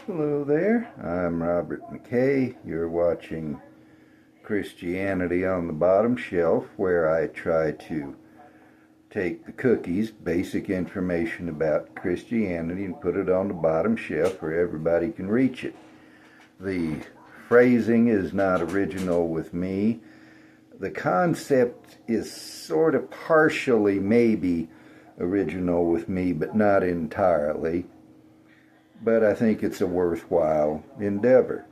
Hello there, I'm Robert McKay. You're watching Christianity on the Bottom Shelf, where I try to take the cookies, basic information about Christianity, and put it on the bottom shelf where everybody can reach it. The phrasing is not original with me. The concept is sort of partially maybe original with me, but not entirely. But I think it's a worthwhile endeavor.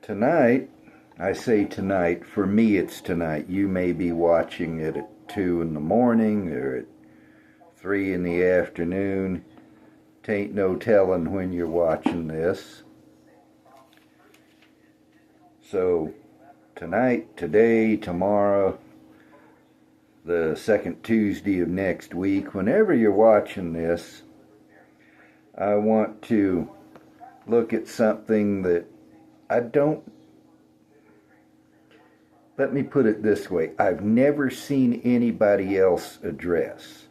Tonight, I say tonight, for me it's tonight. You may be watching it at 2 in the morning or at 3 in the afternoon. Tain't no telling when you're watching this. So, tonight, today, tomorrow, the second Tuesday of next week, whenever you're watching this, I want to look at something that let me put it this way, I've never seen anybody else address.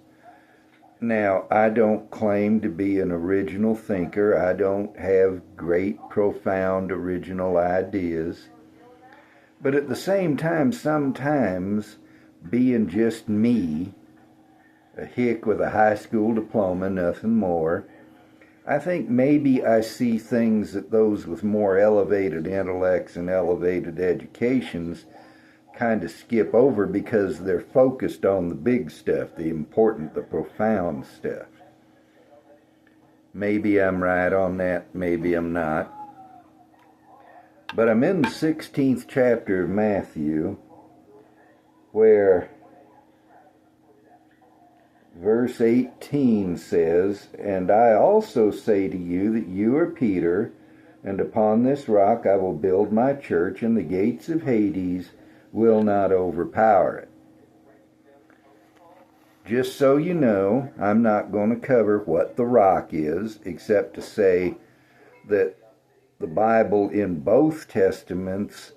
Now, I don't claim to be an original thinker. I don't have great, profound, original ideas. But at the same time, sometimes being just me, a hick with a high school diploma, nothing more, I think maybe I see things that those with more elevated intellects and elevated educations kind of skip over because they're focused on the big stuff, the important, the profound stuff. Maybe I'm right on that, maybe I'm not. But I'm in the 16th chapter of Matthew, where verse 18 says, "And I also say to you that you are Peter, and upon this rock I will build my church, and the gates of Hades will not overpower it." Just so you know, I'm not going to cover what the rock is, except to say that the Bible in both Testaments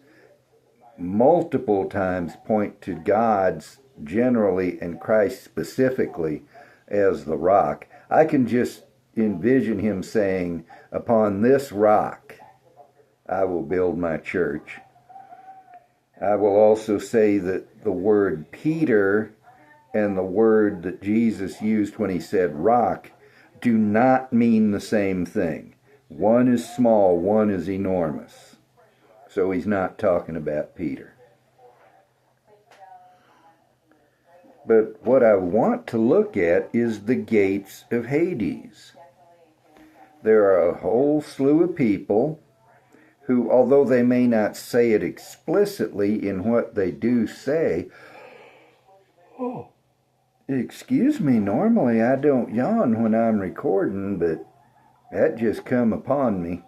multiple times point to God's generally and Christ specifically as the rock. I can just envision him saying, "Upon this rock I will build my church." I will also say that the word Peter and the word that Jesus used when he said rock do not mean the same thing. One is small, one is enormous. So he's not talking about Peter. But what I want to look at is the gates of Hades. There are a whole slew of people who, although they may not say it explicitly in what they do say, excuse me, normally I don't yawn when I'm recording, but that just come upon me.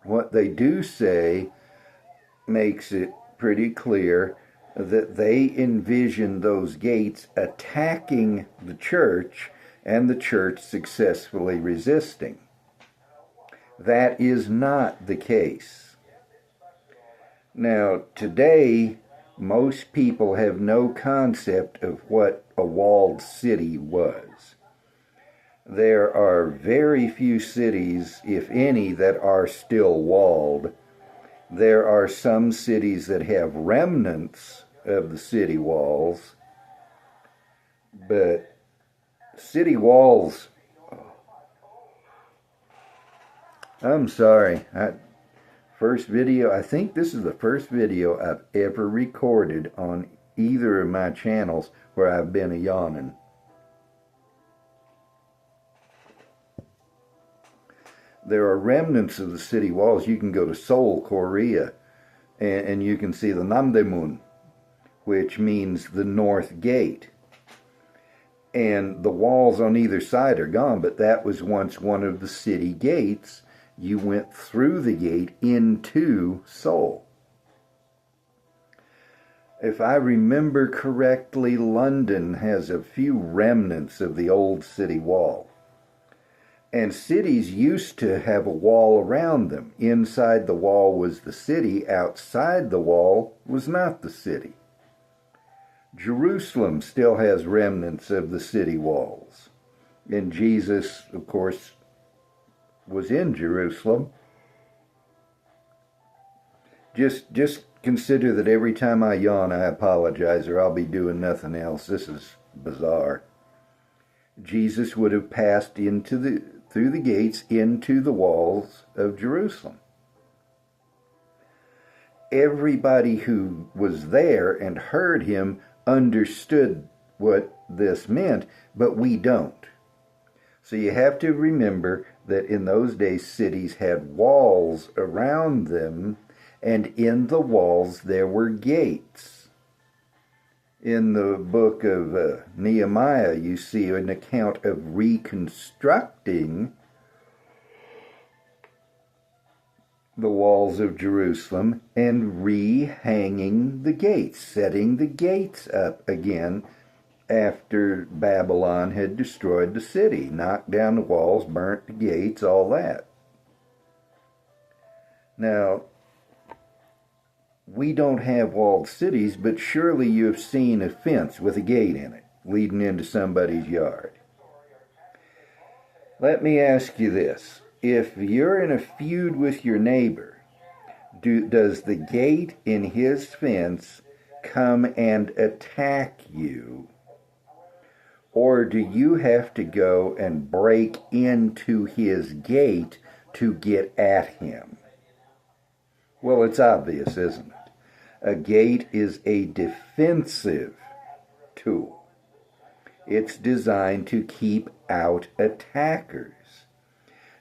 What they do say makes it pretty clear that they envision those gates attacking the church and the church successfully resisting. That is not the case. Now, today, most people have no concept of what a walled city was. There are very few cities, if any, that are still walled. There are some cities that have remnants of the city walls, but city walls, I'm sorry, first video, I think this is the first video I've ever recorded on either of my channels where I've been a yawning. There are remnants of the city walls. You can go to Seoul, Korea, and you can see the Namdaemun, which means the North Gate. And the walls on either side are gone, but that was once one of the city gates. You went through the gate into Seoul. If I remember correctly, London has a few remnants of the old city wall. And cities used to have a wall around them. Inside the wall was the city. Outside the wall was not the city. Jerusalem still has remnants of the city walls. And Jesus, of course, was in Jerusalem. Just consider that every time I yawn, I apologize, or I'll be doing nothing else. This is bizarre. Jesus would have passed through the gates into the walls of Jerusalem. Everybody who was there and heard him understood what this meant, but we don't. So you have to remember that in those days, cities had walls around them, and in the walls there were gates. In the book of Nehemiah, you see an account of reconstructing the walls of Jerusalem and rehanging the gates, setting the gates up again after Babylon had destroyed the city, knocked down the walls, burnt the gates, all that. Now, we don't have walled cities, but surely you have seen a fence with a gate in it, leading into somebody's yard. Let me ask you this. If you're in a feud with your neighbor, does the gate in his fence come and attack you? Or do you have to go and break into his gate to get at him? Well, it's obvious, isn't it? A gate is a defensive tool. It's designed to keep out attackers.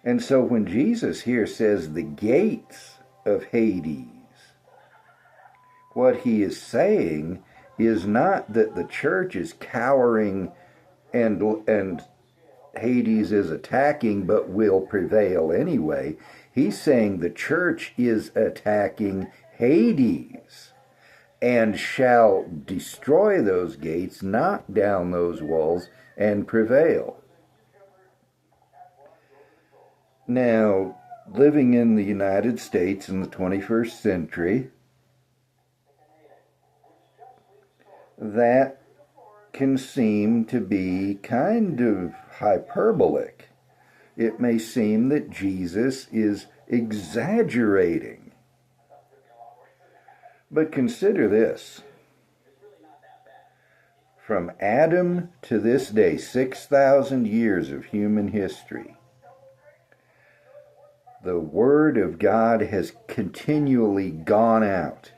And so when Jesus here says the gates of Hades, what he is saying is not that the church is cowering and Hades is attacking but will prevail anyway. He's saying the church is attacking Hades and shall destroy those gates, knock down those walls, and prevail. Now, living in the United States in the 21st century, that can seem to be kind of hyperbolic. It may seem that Jesus is exaggerating. But consider this. From Adam to this day, 6,000 years of human history, the Word of God has continually gone out.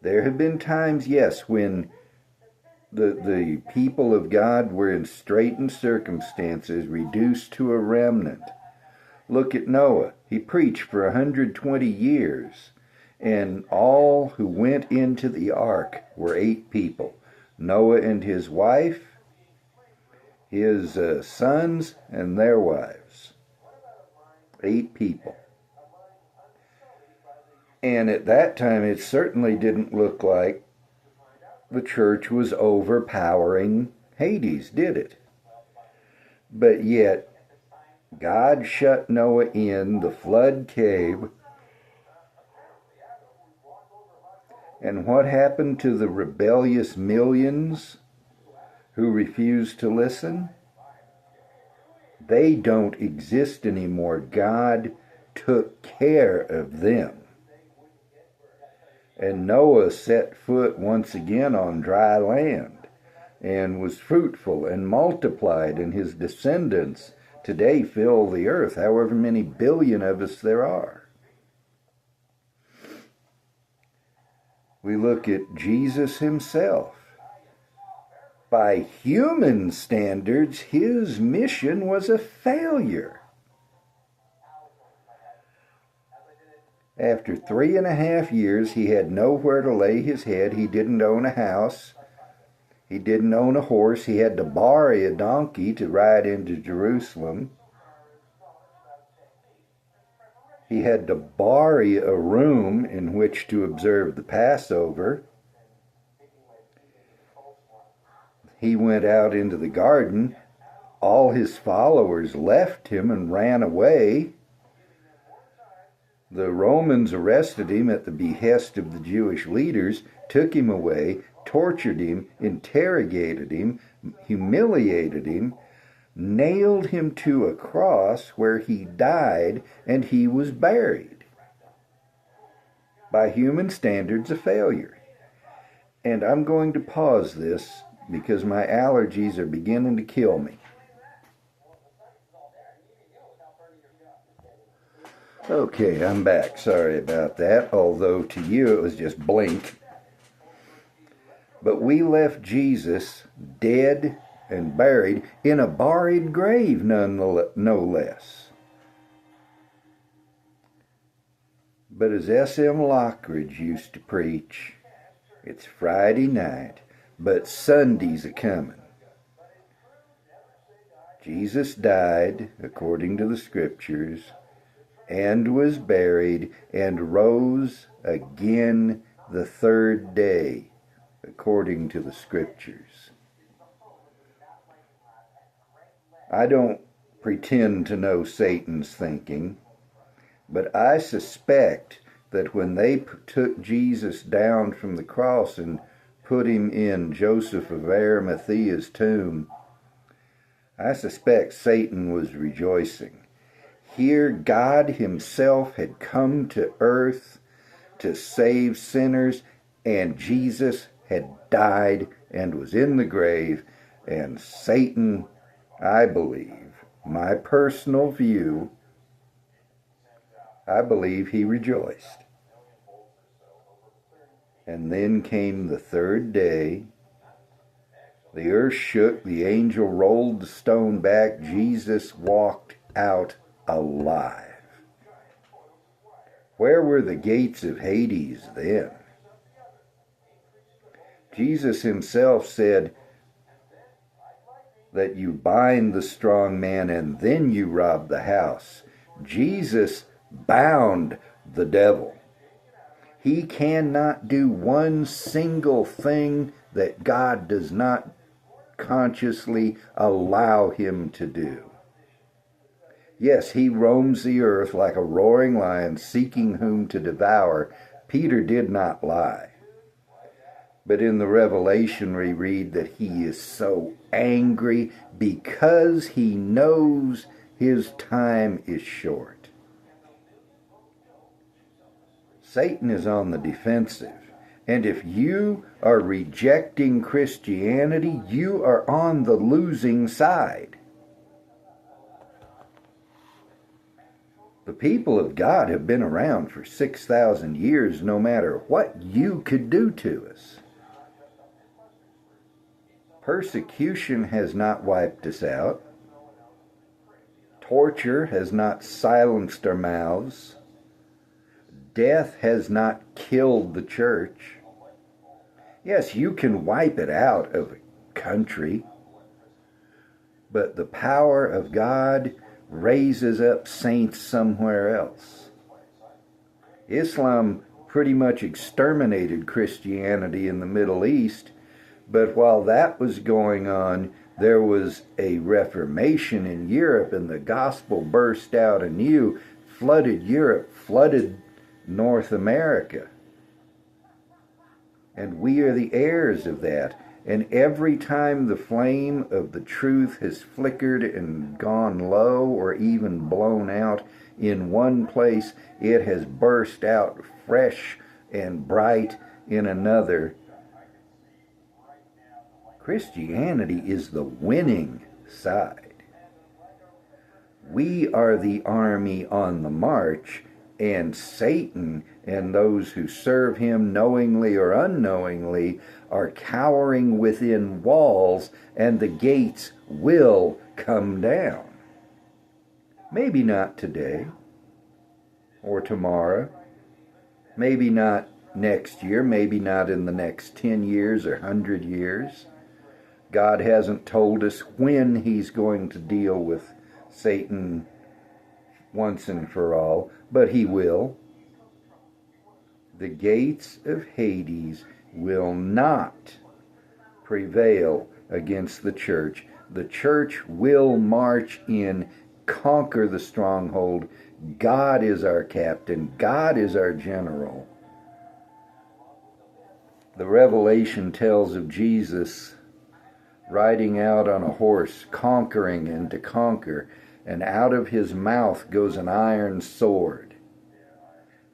There have been times, yes, when the people of God were in straitened circumstances, reduced to a remnant. Look at Noah. He preached for 120 years, and all who went into the ark were 8 people. Noah and his wife, his sons, and their wives. 8 people. And at that time, it certainly didn't look like the church was overpowering Hades, did it? But yet, God shut Noah in the flood cave. And what happened to the rebellious millions who refused to listen? They don't exist anymore. God took care of them. And Noah set foot once again on dry land and was fruitful and multiplied, and his descendants today fill the earth, however many billion of us there are. We look at Jesus himself. By human standards, his mission was a failure. After 3.5 years, he had nowhere to lay his head. He didn't own a house. He didn't own a horse. He had to borrow a donkey to ride into Jerusalem. He had to borrow a room in which to observe the Passover. He went out into the garden. All his followers left him and ran away. The Romans arrested him at the behest of the Jewish leaders, took him away, tortured him, interrogated him, humiliated him, nailed him to a cross where he died and he was buried. By human standards, a failure. And I'm going to pause this because my allergies are beginning to kill me. Okay, I'm back. Sorry about that, although to you it was just blink. But we left Jesus dead and buried in a buried grave, no less. But as S.M. Lockridge used to preach, it's Friday night, but Sunday's a-comin'. Jesus died, according to the Scriptures, and was buried, and rose again the third day, according to the Scriptures. I don't pretend to know Satan's thinking, but I suspect that when they took Jesus down from the cross and put him in Joseph of Arimathea's tomb, I suspect Satan was rejoicing. Here God himself had come to earth to save sinners, and Jesus had died and was in the grave, and Satan, I believe, my personal view, I believe he rejoiced. And then came the third day. The earth shook, the angel rolled the stone back, Jesus walked out alive. Where were the gates of Hades then? Jesus himself said that you bind the strong man and then you rob the house. Jesus bound the devil. He cannot do one single thing that God does not consciously allow him to do. Yes, he roams the earth like a roaring lion, seeking whom to devour. Peter did not lie. But in the Revelation we read that he is so angry because he knows his time is short. Satan is on the defensive. And if you are rejecting Christianity, you are on the losing side. The people of God have been around for 6,000 years, no matter what you could do to us. Persecution has not wiped us out. Torture has not silenced our mouths. Death has not killed the church. Yes, you can wipe it out of a country, but the power of God raises up saints somewhere else. Islam pretty much exterminated Christianity in the Middle East, but while that was going on, there was a Reformation in Europe, and the gospel burst out anew, flooded Europe, flooded North America. And we are the heirs of that. And every time the flame of the truth has flickered and gone low or even blown out in one place, it has burst out fresh and bright in another. Christianity is the winning side. We are the army on the march, and Satan and those who serve him knowingly or unknowingly are cowering within walls, and the gates will come down. Maybe not today or tomorrow. Maybe not next year. Maybe not in the next 10 years or 100 years. God hasn't told us when he's going to deal with Satan once and for all, but he will. The gates of Hades will not prevail against the church. The church will march in, conquer the stronghold. God is our captain. God is our general. The Revelation tells of Jesus riding out on a horse, conquering and to conquer, and out of his mouth goes an iron sword,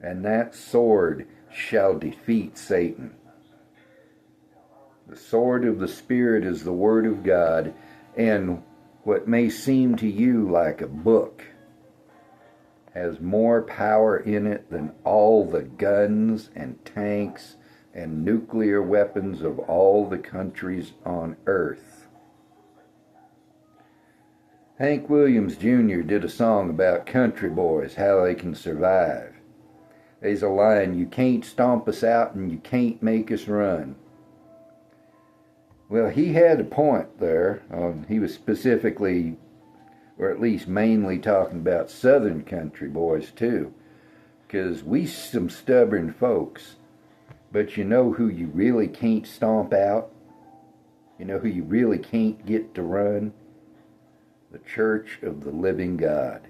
and that sword shall defeat Satan. The sword of the Spirit is the Word of God, and what may seem to you like a book has more power in it than all the guns and tanks and nuclear weapons of all the countries on earth. Hank Williams Jr. did a song about country boys, how they can survive. There's a line, you can't stomp us out and you can't make us run. Well, he had a point there. He was specifically, or at least mainly, talking about southern country boys too, because we some stubborn folks. But you know who you really can't stomp out? You know who you really can't get to run? The Church of the Living God.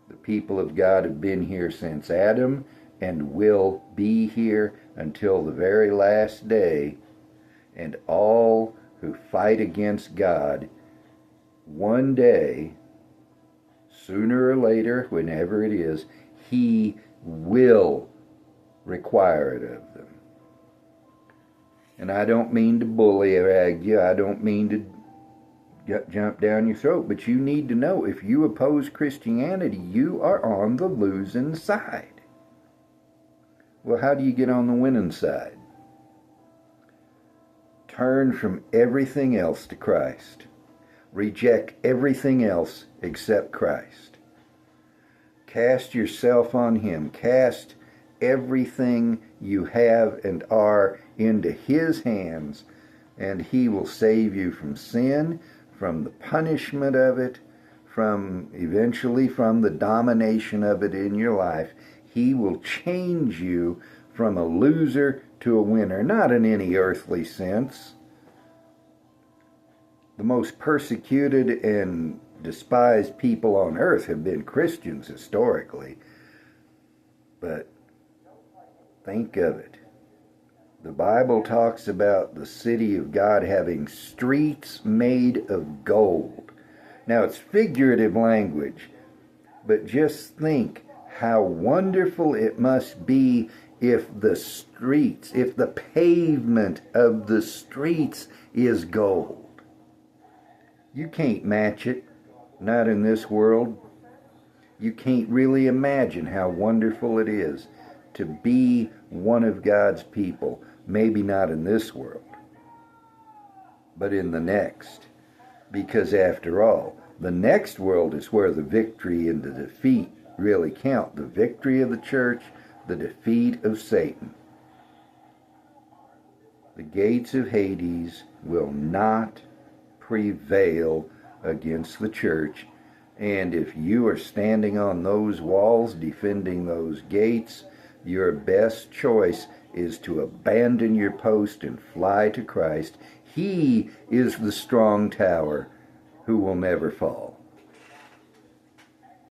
The people of God have been here since Adam and will be here until the very last day. And all who fight against God, one day, sooner or later, whenever it is, He will require it of them. And I don't mean to bully or ag you. I don't mean to jump down your throat. But you need to know, if you oppose Christianity, you are on the losing side. Well, how do you get on the winning side? Turn from everything else to Christ. Reject everything else except Christ. Cast yourself on Him. Cast everything you have and are into His hands, and He will save you from sin, from the punishment of it, eventually from the domination of it in your life. He will change you from a loser to a winner, not in any earthly sense. The most persecuted and despised people on earth have been Christians historically. But think of it. The Bible talks about the city of God having streets made of gold. Now, it's figurative language, but just think how wonderful it must be if the streets, if the pavement of the streets is gold. You can't match it, not in this world. You can't really imagine how wonderful it is to be one of God's people. Maybe not in this world, but in the next. Because after all, the next world is where the victory and the defeat really count. The victory of the church, the defeat of Satan. The gates of Hades will not prevail against the church. And if you are standing on those walls, defending those gates, your best choice is to abandon your post and fly to Christ. He is the strong tower who will never fall.